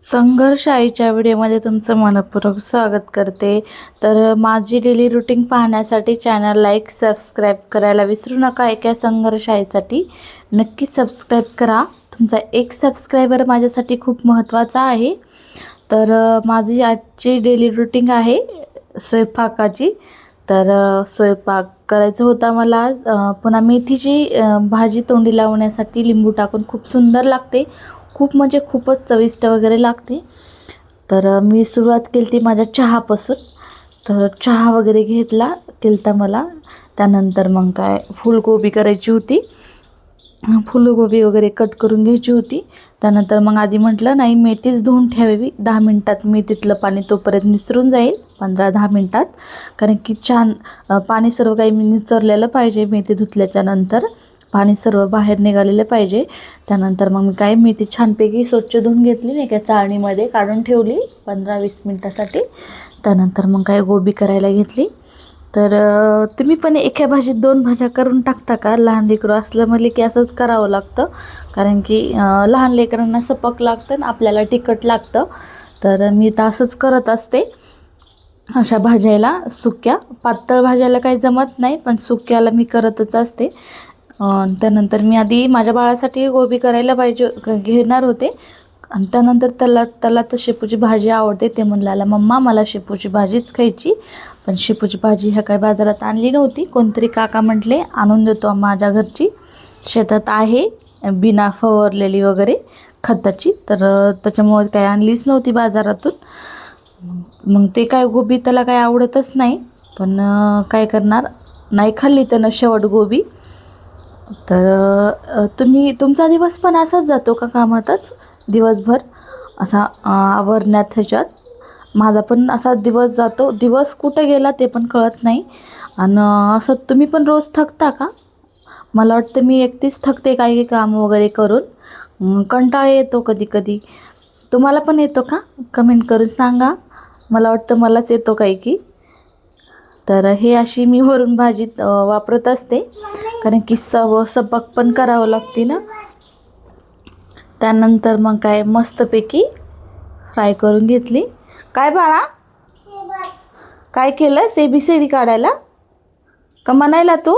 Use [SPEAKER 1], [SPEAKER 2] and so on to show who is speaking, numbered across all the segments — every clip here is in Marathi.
[SPEAKER 1] संघर्ष आईच्या व्हिडिओमध्ये तुमचं मनपूर्वक स्वागत करते। तर माझी डेली रुटीन पाहण्यासाठी चॅनल लाईक सबस्क्राईब करायला विसरू नका। एका संघर्ष आईसाठी नक्की सबस्क्राईब करा। तुमचा एक सबस्क्रायबर माझ्यासाठी खूप महत्त्वाचा आहे। तर माझी आजची डेली रुटीन आहे स्वयंपाकाची। तर स्वयंपाक करायचं होता मला। पुन्हा मेथीची भाजी तोंडी लावण्यासाठी लिंबू टाकून खूप सुंदर लागते, खूप म्हणजे खूपच चविष्ट वगैरे लागते। तर मी सुरुवात केली ती माझ्या चहापासून। तर चहा वगैरे केलता मला। त्यानंतर मग काय फुलगोबी करायची होती, फुलगोबी वगैरे कट करून घ्यायची होती। त्यानंतर मग आधी म्हटलं नाही मेथीच धुवून ठेवावी, 10 मिनटात मेथीतलं पाणी तोपर्यंत निसरून जाईल, 15-10 मिनटात। कारण की छान पाणी सर्व काही मी निचरलेलं पाहिजे। मेथी धुतल्याच्या नंतर पाणी सर्व बाहेर निघालेलं पाहिजे। त्यानंतर मग मी काय मेथी छानपैकी स्वच्छ धुवून घेतली, नाही का चाळणीमध्ये काढून ठेवली 15-20 मिनटासाठी। त्यानंतर मग काय गोबी करायला घेतली। तर तुम्ही पण एका भाजीत 2 भाज्या करून टाकता का? लहान लेकरं असलं म्हणजे की असंच करावं लागतं, कारण की लहान लेकरांना सपक लागतं आणि आपल्याला तिखट लागतं। तर मी तर असंच करत असते अशा भाज्याला, सुक्या पातळ भाज्याला काही जमत नाही, पण सुक्याला मी करतच असते। त्यानंतर मी आधी माझ्या बाळासाठी गोबी करायला घेणार होते। आणि त्यानंतर त्याला तर शेपूची भाजी आवडते। ते म्हणाला मम्मा मला शेपूची भाजीच खायची। पण शेपूची भाजी ह्या काय बाजारात आणली नव्हती, कोणतरी काका म्हटले आणून देतो, माझ्या घरची शेतात आहे बिना फवारलेली वगैरे खताची। तर त्याच्यामुळे काय आणलीच नव्हती बाजारातून। मग ते काय गोबी त्याला काय आवडतच नाही, पण काय करणार, नाही खाल्ली त्यानं शेवट गोबी। तर तुमचा दिवस पण असाच जातो का कामातच दिवसभर असा आवरण्यात ह्याच्यात? माझा पण असा दिवस जातो, दिवस कुठे गेला ते पण कळत नाही। आणि असं तुम्ही पण रोज थकता का? मला वाटतं मी एकटीच थकते काही काम वगैरे करून, कंटाळा येतो कधी कधी। तुम्हाला पण येतो का? कमेंट करून सांगा। मला वाटतं मलाच येतो काही की। तर हे अशी मी वरून भाजीत वापरत असते, कारण की सपक पण करावं लागते ना। त्यानंतर मग काय मस्तपैकी फ्राय करून घेतली। काय बाळा, काय केलंस? ABCD काढायला का म्हणायला तू?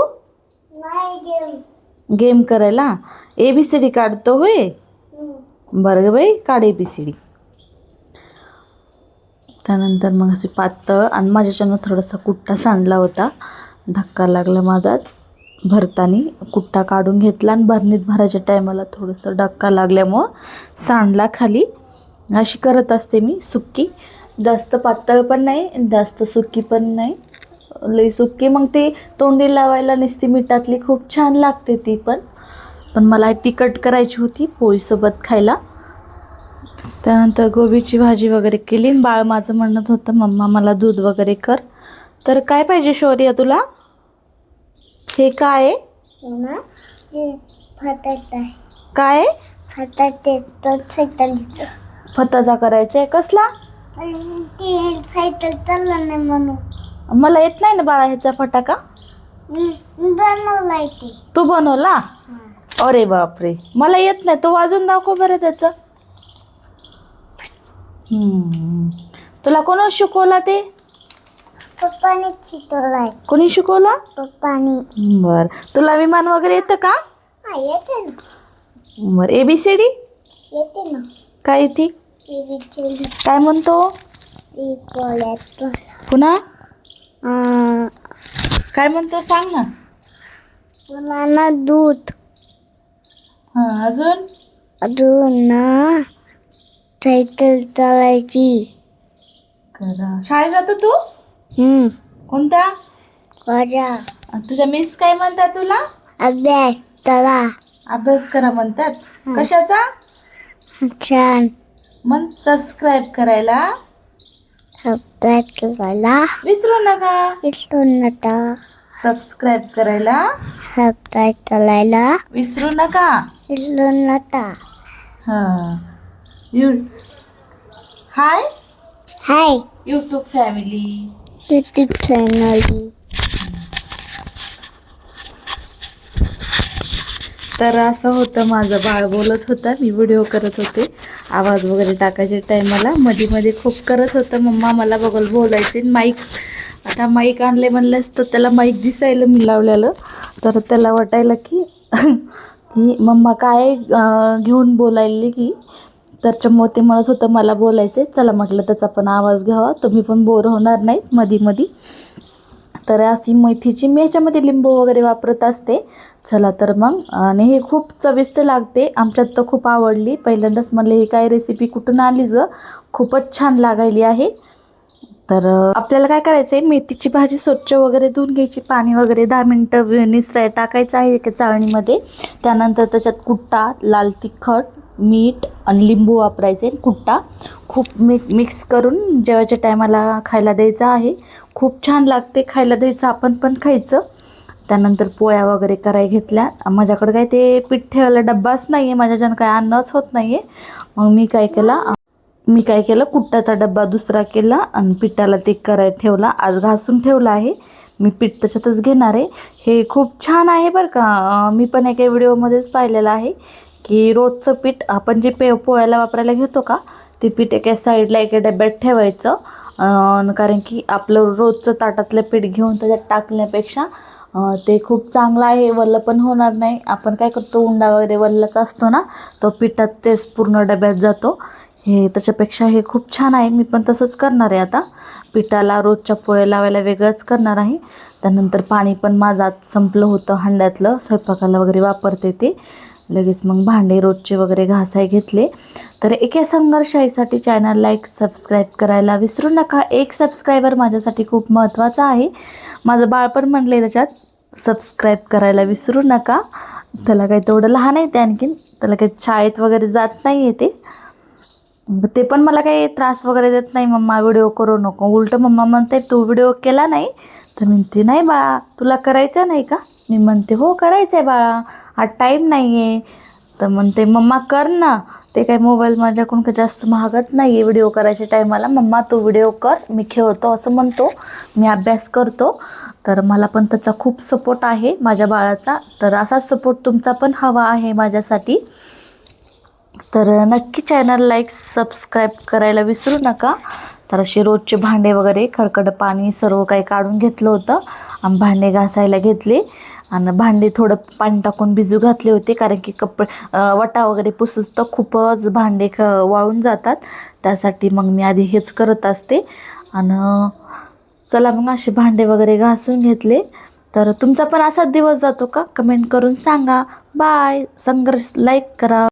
[SPEAKER 1] गेम करायला ABCD काढतो होय? बरं बाई, काढ ABCD। त्यानंतर मग असे पातळ, आणि माझ्याच्यानं थोडासा कुट्टा सांडला होता, धक्का लागला माझाच भरतानी। कुट्टा काढून घेतला आणि भरणीत भरायच्या टायमाला थोडंसं धक्का लागल्यामुळं सांडला खाली। अशी करत असते मी सुक्की, जास्त पातळ पण नाही जास्त सुक्की पण नाही, लई सुक्की मग ती तोंडी लावायला नुसती मिठातली खूप छान लागते ती पण मला तिखट करायची होती पोळीसोबत खायला। त्यानंतर गोबीची भाजी वगैरे केली। बाळ माझं म्हणत होतं मम्मा मला दूध वगैरे कर। तर काय पाहिजे शौर्य तुला? हे काय काय फताचा करायचा आहे? कसला? सायकल चालला नाही म्हणून। मला येत नाही ना बाळा ह्याचा फटाका। बनवलाय तू बनवला? अरे बापरे, मला येत नाही, तू वाजून दाखव बरं त्याचं। तुला कोण शिकवला ते? पप्पाने शिकवलाय। कोणी शिकवला? पप्पाने। बर, तुला विमान वगैरे येतं का? येते ना। बर, ABCD येते ना। काय ती ABCD काय म्हणतो? पुन्हा काय म्हणतो सांग ना। पुन्हा दूध, अजून ना सायकल चालायची। शाळेत जातो तू? कोणत्या? माझ्या। तुझ्या मिस काय म्हणतात तुला? अभ्यास करा। अभ्यास करा म्हणतात? कशाचा? छान। मग सबस्क्राईब करायला विसरू नका। सबस्क्राईब करायला विसरू नका। Hi YouTube family. तर असं होतं, माझं बाळ बोलत होता, मी व्हिडिओ करत होते। आवाज वगैरे टाकायच्या टायमाला मध्ये मध्ये खूप करत होतं. मम्मा मला बघल बोलायचे. माईक आता माईक आणले म्हणलंच तर त्याला माईक दिसायला मी लावलेलं, तर त्याला वाटायला की की मम्मा काय घेऊन बोलायली की, त्याच्यामुळे ते म्हणत होतं मला बोलायचे. चला म्हटलं त्याचा पण आवाज घ्यावा, तुम्ही पण बोर होणार नाहीत मधी मधी. तर अशी मेथीची मी ह्याच्यामध्ये लिंबू वगैरे वापरत असते. चला तर मग, आणि हे खूप चविष्ट लागते. आमच्यात तर खूप आवडली. पहिल्यांदाच म्हणले ही काय रेसिपी कुठून आलीच ग, खूपच छान लागायली आहे. तर आपल्याला काय करायचं आहे, मेथीची भाजी स्वच्छ वगैरे धुवून घ्यायची, पाणी वगैरे 10 मिनटं निसराय टाकायचं आहे एका चाळणीमध्ये. त्यानंतर त्याच्यात कुट्टा, लाल तिखट, मीठ आणि लिंबू वापरायचे. कुट्टा खूप मिक्स करून जेवायच्या टायमाला खायला द्यायचा आहे. खूप छान लागते, खायला द्यायचं, आपण पण खायचं. त्यानंतर पोळ्या वगैरे करायला घेतल्या. माझ्याकडे काय ते पीठ ठेवायला डब्बाच नाही आहे, माझ्याच्यानं काय अन्नच होत नाही आहे. मग मी काय केलं, कुट्टाचा डब्बा दुसरा केला आणि पिठाला ते करायला ठेवला. आज घासून ठेवला आहे मी, पीठ त्याच्यातच घेणार आहे. हे खूप छान आहे बरं का. मी पण एका व्हिडिओमध्येच पाहिलेलं आहे की रोजचं पीठ आपण जे पोळ्याला वापरायला घेतो का, ते पीठ एका साईडला एका डब्यात ठेवायचं. कारण की आपलं रोजचं ताटातलं पीठ घेऊन त्याच्यात टाकण्यापेक्षा ते खूप चांगलं आहे, वल्लं पण होणार नाही. आपण काय करतो, उंडा वगैरे वल्लाच असतो ना, तो पिठात तेच पूर्ण डब्यात जातो. हे त्याच्यापेक्षा हे खूप छान आहे. मी पण तसंच करणार आहे आता. पिठाला रोजच्या पोळ्या लावायला वेगळंच करणार आहे. त्यानंतर पाणी पण माझं आज संपलं होतं हंड्यातलं, स्वयंपाकाला वगैरे वापरते ते. लगेच मग भांडे रोजचे वगैरे घासाय घेतले. तर एका संघर्षासाठी चॅनल लाईक सबस्क्राईब करायला विसरू नका. एक सबस्क्रायबर माझ्यासाठी खूप महत्त्वाचा आहे. माझं बाळ पण म्हणलं त्याच्यात सबस्क्राईब करायला विसरू नका. त्याला काही तेवढं लहान आहे ते, आणखीन त्याला काही शाळेत वगैरे जात नाही आहे ते पण मला काही त्रास वगैरे देत नाही, मम्मा व्हिडिओ करू नको. उलटं मम्मा म्हणते तू व्हिडिओ केला नाही तर म्हणते नाही बाळा तुला करायचं नाही का. मी म्हणते हो करायचं आहे बाळा, हा टाईम नाही आहे. तर म्हणते मम्मा कर ना. ते काय मोबाईल माझ्याकडून काही जास्त महागत नाही आहे व्हिडिओ करायच्या टायमाला. मम्मा तू व्हिडिओ कर, मी खेळतो असं म्हणतो, मी अभ्यास करतो. तर मला पण त्याचा खूप सपोर्ट आहे माझ्या बाळाचा. तर असाच सपोर्ट तुमचा पण हवा आहे माझ्यासाठी. तर नक्की चॅनल लाईक सबस्क्राईब करायला विसरू नका. तर असे रोजचे भांडे वगैरे खरकट पाणी सर्व काही काढून घेतलं होतं आणि भांडे घासायला घेतले. आणि भांडे थोडं पाणी टाकून भिजू घातले होते, कारण की वटा वगैरे पुसूस तर खूपच भांडे वाळून जातात. त्यासाठी मग मी आधी हेच करत असते. आणि चला मग असे भांडे वगैरे घासून घेतले. तर तुमचा पण असाच दिवस जातो का, कमेंट करून सांगा. बाय. संघर्ष लाईक करा.